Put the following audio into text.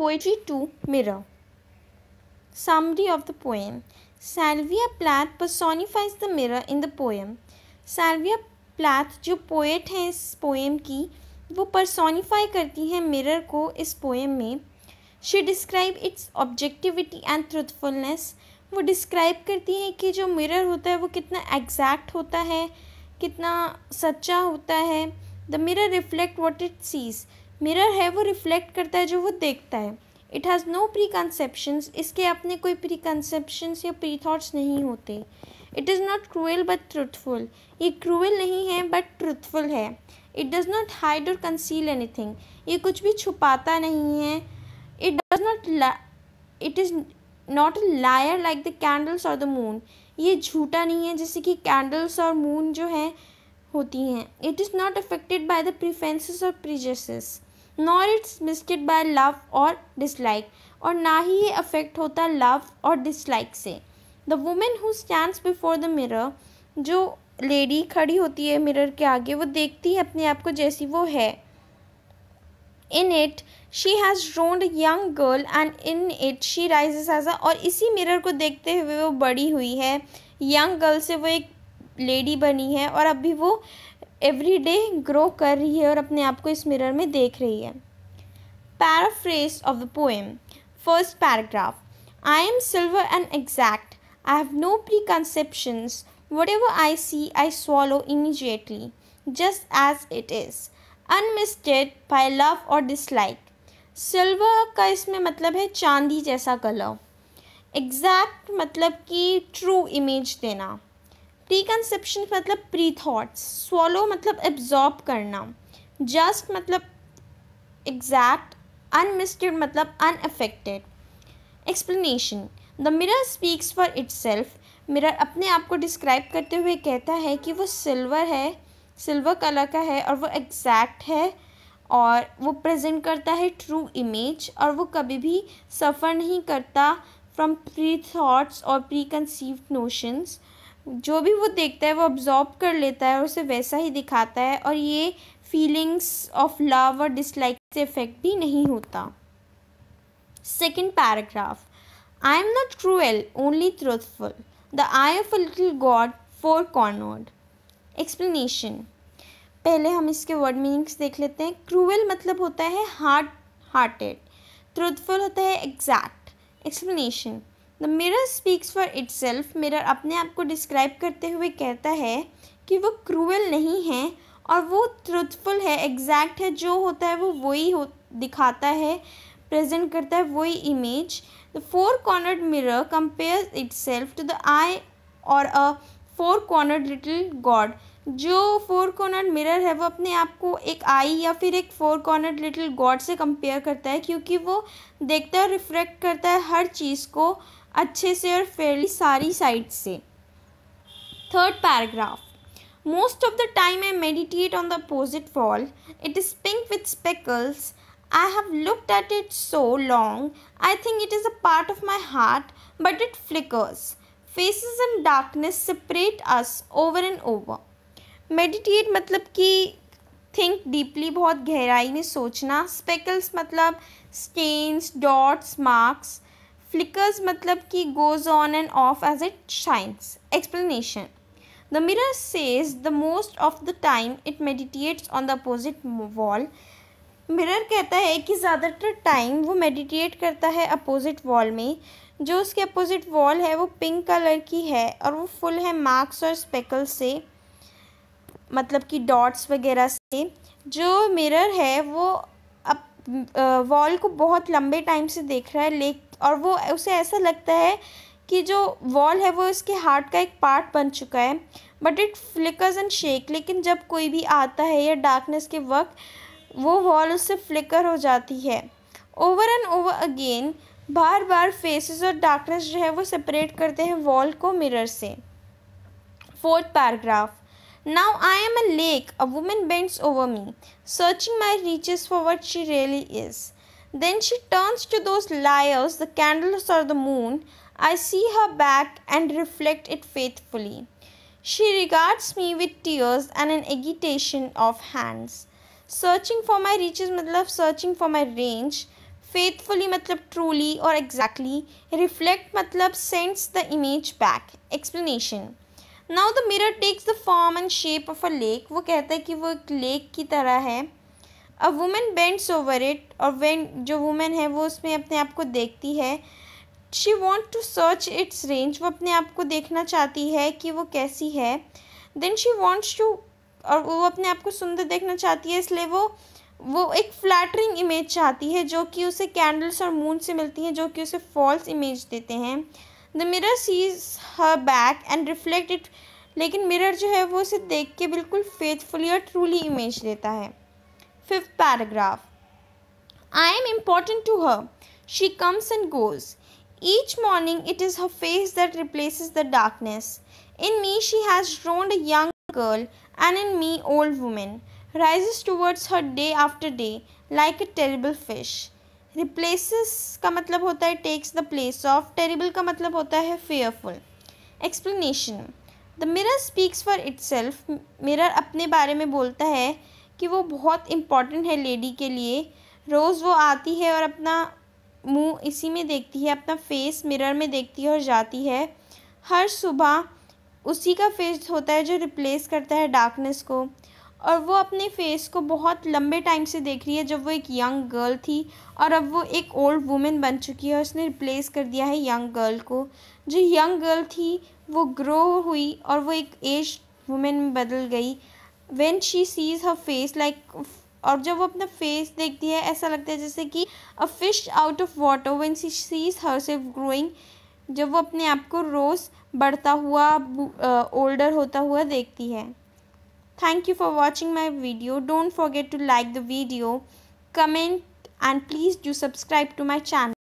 Poetry 2 Mirror. Summary of the poem. Sylvia Plath personifies the mirror in the poem. Sylvia Plath जो poet हैं इस poem की, वो personify करती हैं मिरर को इस पोएम में. She describe it's objectivity and truthfulness. वो डिस्क्राइब करती हैं कि जो मिरर होता है वो कितना एग्जैक्ट होता है, कितना सच्चा होता है. The mirror reflect what it sees. Mirror है वो रिफ्लेक्ट करता है जो वो देखता है. It has no preconceptions. इसके अपने कोई प्री कंसेप्शंस या प्री थाट्स नहीं होते. It is not cruel but truthful. ये क्रूएल नहीं है बट ट्रुथफुल है. इट डज़ नॉट हाइड और कंसील एनीथिंग. ये कुछ भी छुपाता नहीं है. It is not a liar like the candles और द मून. ये झूठा नहीं है जैसे कि कैंडल्स और मून जो है होती हैं. It is not affected by the preferences और prejudices, nor it's misted by love और डिसलाइक. और ना ही ये अफेक्ट होता लव और डिसलाइक से. The women who stands before the mirror, जो लेडी खड़ी होती है मिरर के आगे, वो देखती है अपने आप को जैसी वो है. In it she has drowned a young girl and in it she rises as a. और इसी मिरर को देखते हुए वो बड़ी हुई है. यंग गर्ल से वो एक लेडी बनी है और अभी वो एवरी डे ग्रो कर रही है और अपने आप को इस मिरर में देख रही है. Paraphrase of the poem. First paragraph. I am silver and exact. I have no preconceptions. Whatever I see I swallow immediately just as it is, unmisted by love और dislike. Silver का इसमें मतलब है चांदी जैसा colour. Exact मतलब कि true image देना. प्री कंसेप्शन मतलब प्री थाट्स. स्वॉलो मतलब एब्जॉर्ब करना. जस्ट मतलब एग्जैक्ट. अनमिस्टेड मतलब unaffected. Explanation. The mirror speaks for itself. Mirror अपने आप को डिस्क्राइब करते हुए कहता है कि वो सिल्वर है, सिल्वर कलर का है और वो एग्जैक्ट है और वो प्रेजेंट करता है ट्रू इमेज और वो कभी भी सफ़र नहीं करता फ्रॉम प्री थाट्स और प्री कंसीव्ड नोशंस. जो भी वो देखता है वो ऑब्जॉर्व कर लेता है और उसे वैसा ही दिखाता है और ये फीलिंग्स ऑफ लव और डिसलाइक से इफेक्ट भी नहीं होता. Second paragraph. I am not cruel only truthful. The I of a little God four cornered. Explanation. पहले हम इसके वर्ड मीनिंग्स देख लेते हैं. क्रूएल मतलब होता है हार्ड हार्टेड. ट्रूथफुल होता है exact. Explanation. The mirror speaks for itself. Mirror अपने आप को डिस्क्राइब करते हुए कहता है कि वो क्रूएल नहीं है और वो ट्रूथफुल है, एग्जैक्ट है. जो होता है वो वही दिखाता है, प्रेजेंट करता है वही image. The four cornered mirror compares itself to the eye और a four cornered little god. जो फोर कॉर्नर्ड मिरर है वो अपने आप को एक आई या फिर एक फोर कॉर्नर्ड लिटिल गॉड से कंपेयर करता है क्योंकि वो देखता है, रिफ्लेक्ट करता है हर चीज़ को अच्छे से और फेयरली सारी साइड से. Third paragraph. Most of the time I meditate on the opposite wall. It is pink with speckles. I have looked at it so long. I think it is a part of my heart, but it flickers. Faces and darkness separate us over and over. Meditate मतलब कि think deeply, बहुत गहराई में सोचना. Speckles मतलब stains, dots, marks. Flickers मतलब कि goes on and off as it shines. Explanation. The mirror says the most of the time it meditates on the opposite wall. Mirror कहता है कि ज़्यादातर टाइम वो मेडिटेट करता है अपोजिट वॉल में. जो उसके अपोजिट वॉल है वो पिंक कलर की है और वो फुल है मार्क्स और स्पेकल्स से, मतलब कि डॉट्स वगैरह से. जो मिरर है वो अब वॉल को बहुत लंबे टाइम से देख रहा है और वो उसे ऐसा लगता है कि जो वॉल है वो इसके हार्ट का एक पार्ट बन चुका है. But it flickers and shake. लेकिन जब कोई भी आता है या डार्कनेस के वक्त वो वॉल उससे फ्लिकर हो जाती है. Over and over again, bar bar faces और डार्कनेस जो है वो सेपरेट करते हैं वॉल को मिरर से. Fourth paragraph. Now I am a lake. A woman bends over me, searching my reaches for what she really is. Then she turns to those liars, the candles और the moon. I see her back and reflect it faithfully. She regards me with tears and an agitation of hands. Searching for my reaches मतलब searching for my range. Faithfully मतलब truly और exactly, reflect मतलब sends the image back. Explanation, now the mirror takes the form and shape of a lake. वो कहता है कि वो एक लेक की तरह है। A women bends over it, और वेन जो वुमेन है वो उसमें अपने आप को देखती है। She want to search its range, वो अपने आप को देखना चाहती है कि वो कैसी है। देन शी वॉन्ट्स टू, और वो अपने आप को सुंदर देखना चाहती है, इसलिए वो एक फ्लैटरिंग इमेज चाहती है जो कि उसे कैंडल्स और मून से मिलती हैं, जो कि उसे फॉल्स इमेज देते हैं। The mirror seize her back and reflect it, लेकिन मिरर जो है वो उसे देख के बिल्कुल फेथफुली और ट्रूली इमेज देता है। 5th paragraph. I am important to her. She comes and goes. Each morning it is her face that replaces the darkness. In me she has grown a young girl, and in me old woman rises towards her day after day like a terrible fish. Replaces का मतलब होता है takes the place of, terrible का मतलब होता है fearful. Explanation, the mirror speaks for itself. Mirror अपने बारे में बोलता है कि वो बहुत इम्पॉर्टेंट है लेडी के लिए। रोज़ वो आती है और अपना मुंह इसी में देखती है, अपना फेस मिरर में देखती है और जाती है। हर सुबह उसी का फेस होता है जो रिप्लेस करता है डार्कनेस को, और वो अपने फेस को बहुत लंबे टाइम से देख रही है, जब वो एक यंग गर्ल थी और अब वो एक ओल्ड वुमेन बन चुकी है। उसने रिप्लेस कर दिया है यंग गर्ल को। जो यंग गर्ल थी वो ग्रो हुई और वो एक एज वुमेन में बदल गई। When she sees her face like, और जब वो अपना फेस देखती है ऐसा लगता है जैसे कि a fish out of water when she sees herself growing, जब वो अपने आप को रोज़ बढ़ता हुआ ओल्डर होता हुआ देखती है। Thank you for watching my video. Don't forget to like the video, comment and please do subscribe to my channel.